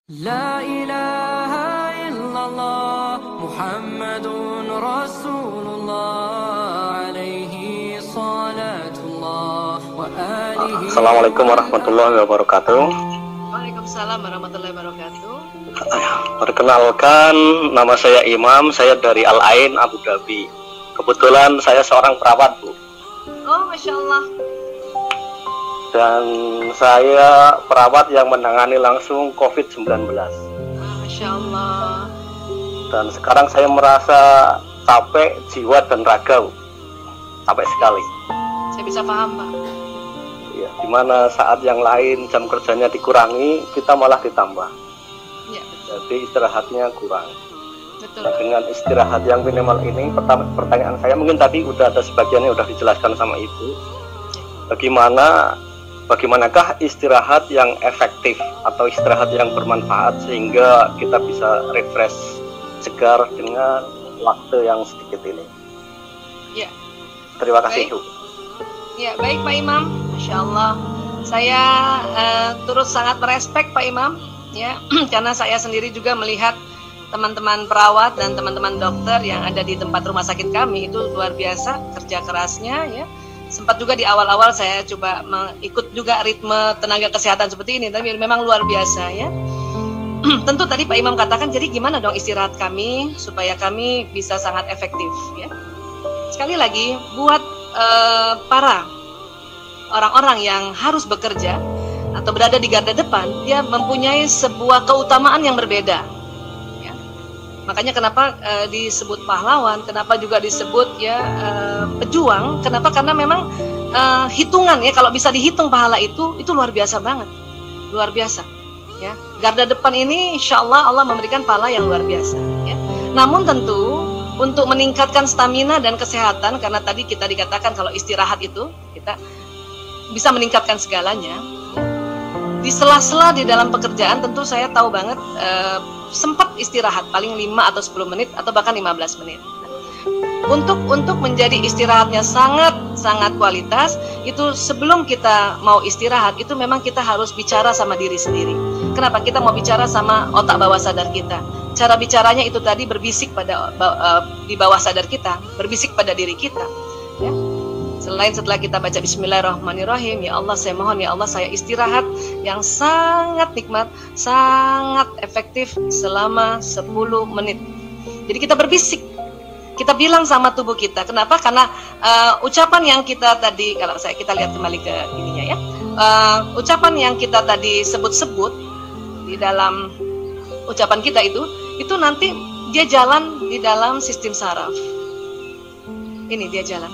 La ilaha illallah Muhammadun Rasulullah alaihi salatullah wa alihi. Assalamualaikum warahmatullahi wabarakatuh. Waalaikumsalam warahmatullahi wabarakatuh. Perkenalkan, nama saya Imam, saya dari Al Ain, Abu Dhabi. Kebetulan saya seorang perawat, Bu. Oh, Masya Allah. Dan saya perawat yang menangani langsung COVID-19. Masya Allah. Dan sekarang saya merasa capek jiwa dan raga, Bu. Capek sekali. Saya bisa paham, Pak. Ya, dimana saat yang lain jam kerjanya dikurangi, kita malah ditambah. Ya, Jadi istirahatnya kurang. betul. Nah, dengan istirahat yang minimal ini, pertanyaan saya mungkin tadi udah ada sebagiannya udah dijelaskan sama Ibu. Bagaimanakah istirahat yang efektif atau istirahat yang bermanfaat sehingga kita bisa refresh, segar dengan waktu yang sedikit ini? Ya. Terima kasih, Baik. Bu. Ya, baik Pak Imam. Masya Allah. Saya turut sangat merespek Pak Imam, ya, karena saya sendiri juga melihat teman-teman perawat dan teman-teman dokter yang ada di tempat rumah sakit kami itu luar biasa kerja kerasnya, ya. Sempat juga di awal-awal saya coba ikut juga ritme tenaga kesehatan seperti ini, tapi memang luar biasa, ya. Tentu tadi Pak Imam katakan, jadi gimana dong istirahat kami supaya kami bisa sangat efektif, ya. Sekali lagi, buat para orang-orang yang harus bekerja atau berada di garda depan, dia mempunyai sebuah keutamaan yang berbeda. Makanya kenapa disebut pahlawan, kenapa juga disebut pejuang, kenapa? Karena memang hitungan, ya, kalau bisa dihitung pahala itu luar biasa banget, luar biasa, ya. Garda depan ini insya Allah Allah memberikan pahala yang luar biasa, ya. Namun tentu untuk meningkatkan stamina dan kesehatan, karena tadi kita dikatakan kalau istirahat itu kita bisa meningkatkan segalanya. Di sela-sela di dalam pekerjaan tentu saya tahu banget sempat istirahat paling 5 atau 10 menit atau bahkan 15 menit. Untuk menjadi istirahatnya sangat kualitas, itu sebelum kita mau istirahat itu memang kita harus bicara sama diri sendiri. Kenapa? Kita mau bicara sama otak bawah sadar kita. Cara bicaranya itu tadi berbisik pada di bawah sadar kita, berbisik pada diri kita, ya. Selain setelah kita baca Bismillahirrahmanirrahim, ya Allah saya mohon, ya Allah saya istirahat yang sangat nikmat, sangat efektif selama 10 menit. Jadi kita berbisik, kita bilang sama tubuh kita. Kenapa? Karena ucapan yang kita tadi, kalau kita lihat kembali ke ininya, ya, ucapan yang kita tadi sebut-sebut di dalam ucapan kita itu nanti dia jalan di dalam sistem saraf. Ini dia jalan,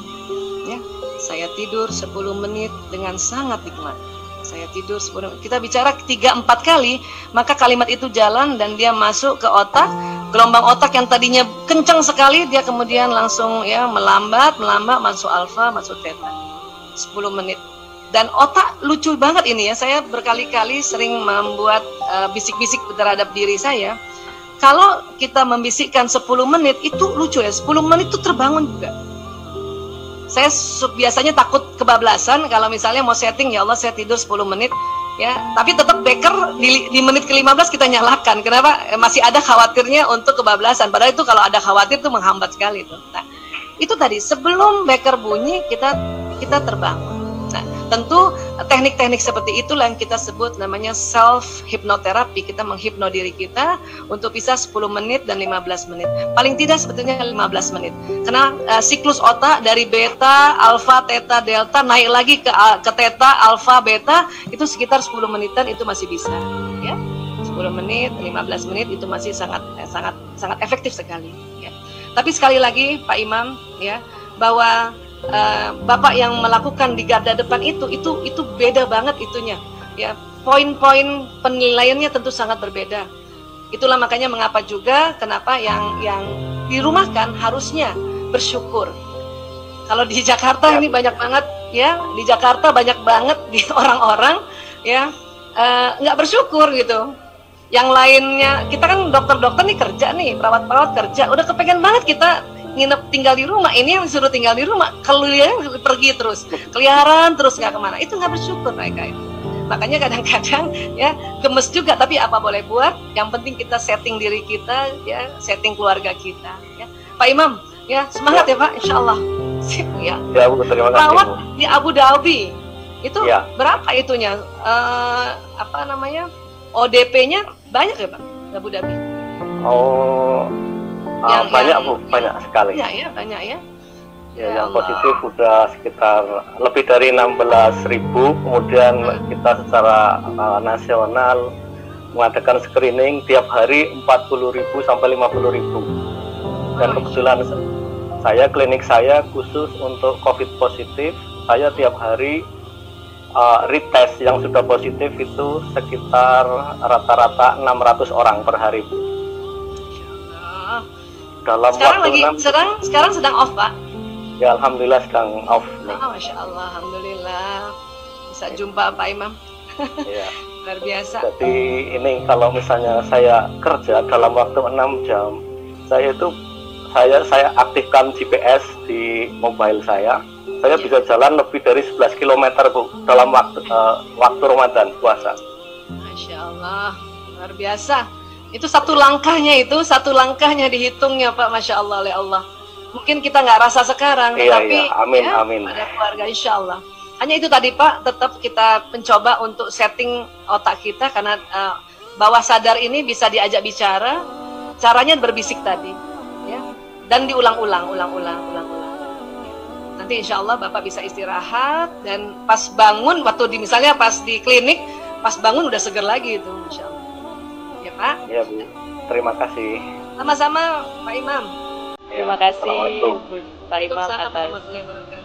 ya. Saya tidur 10 menit dengan sangat nikmat. Saya tidur 10 menit. Kita bicara 3-4 kali, maka kalimat itu jalan dan dia masuk ke otak. Gelombang otak yang tadinya kencang sekali, dia kemudian langsung, ya, melambat masuk alfa, masuk theta. 10 menit. Dan otak lucu banget ini, ya. Saya berkali-kali sering membuat bisik-bisik terhadap diri saya. Kalau kita membisikkan 10 menit itu lucu, ya. 10 menit itu terbangun juga. Saya biasanya takut kebablasan kalau misalnya mau setting, ya Allah saya tidur 10 menit, ya, tapi tetap beker di menit ke-15 kita nyalakan. Kenapa? Masih ada khawatirnya untuk kebablasan. Padahal itu kalau ada khawatir itu menghambat sekali itu. Nah, itu tadi sebelum beker bunyi kita terbangun. Nah, tentu teknik-teknik seperti itulah yang kita sebut namanya self hipnoterapi. Kita menghipno diri kita untuk bisa 10 menit dan 15 menit. Paling tidak sebetulnya 15 menit. Karena siklus otak dari beta, alfa, theta, delta naik lagi ke theta, alfa, beta itu sekitar 10 menitan itu masih bisa, ya. 10 menit, 15 menit itu masih sangat efektif sekali, ya. Tapi sekali lagi Pak Imam, ya, bahwa Bapak yang melakukan di garda depan itu beda banget itunya, ya. Poin-poin penilaiannya tentu sangat berbeda. Itulah makanya mengapa juga kenapa yang dirumahkan harusnya bersyukur. Kalau di Jakarta ini banyak banget, ya, di Jakarta banyak banget di orang-orang, ya, nggak bersyukur gitu. Yang lainnya, kita kan dokter-dokter nih kerja nih, perawat-perawat kerja, udah kepengen banget kita nginep tinggal di rumah. Ini yang disuruh tinggal di rumah, keliaran pergi terus, keliaran terus nggak kemana. Itu nggak bersyukur mereka itu. Makanya kadang-kadang ya gemes juga, tapi apa boleh buat, yang penting kita setting diri kita ya, setting keluarga kita ya. Pak Imam ya, semangat ya Pak, insya Allah. Sip, ya. Ya Bu, terima kasih Perawat Bu. di Abu Dhabi itu Ya. berapa itunya? Apa namanya? ODP-nya banyak ya Pak di Abu Dhabi? Oh, banyak Bu, banyak sekali. Banyak ya, banyak ya. Ya, Ya yang Allah. positif udah sekitar lebih dari 16.000. Kemudian kita secara nasional mengadakan screening tiap hari 40.000 sampai 50.000. Dan kebetulan saya, klinik saya khusus untuk COVID positif. Saya tiap hari retest yang sudah positif itu sekitar rata-rata 600 orang per hari. Ah. Dalam Sekarang waktu lagi sekarang sedang off Pak. Ya alhamdulillah sedang off nih. Masya Allah, alhamdulillah bisa jumpa Pak Imam. Ya. Luar biasa. Jadi ini kalau misalnya saya kerja dalam waktu 6 jam, saya aktifkan GPS di mobile saya bisa jalan lebih dari 11 km Bu dalam waktu Ramadan puasa. Masya Allah, luar biasa. Itu satu langkahnya dihitungnya Pak, Masya Allah oleh Allah. Mungkin kita nggak rasa sekarang, tapi amin, ya, amin. pada keluarga insya Allah. Hanya itu tadi Pak, tetap kita mencoba untuk setting otak kita, karena bawah sadar ini bisa diajak bicara, caranya berbisik tadi, ya, dan diulang-ulang. Nanti insya Allah Bapak bisa istirahat, dan pas bangun, misalnya pas di klinik, pas bangun udah seger lagi itu, insya Allah. Ya Pak? Ya Bu, terima kasih. Sama-sama Pak Imam. Terima kasih Assalamualaikum. Pak Imam Waalaikumsalam atas warahmatullahi wabarakatuh.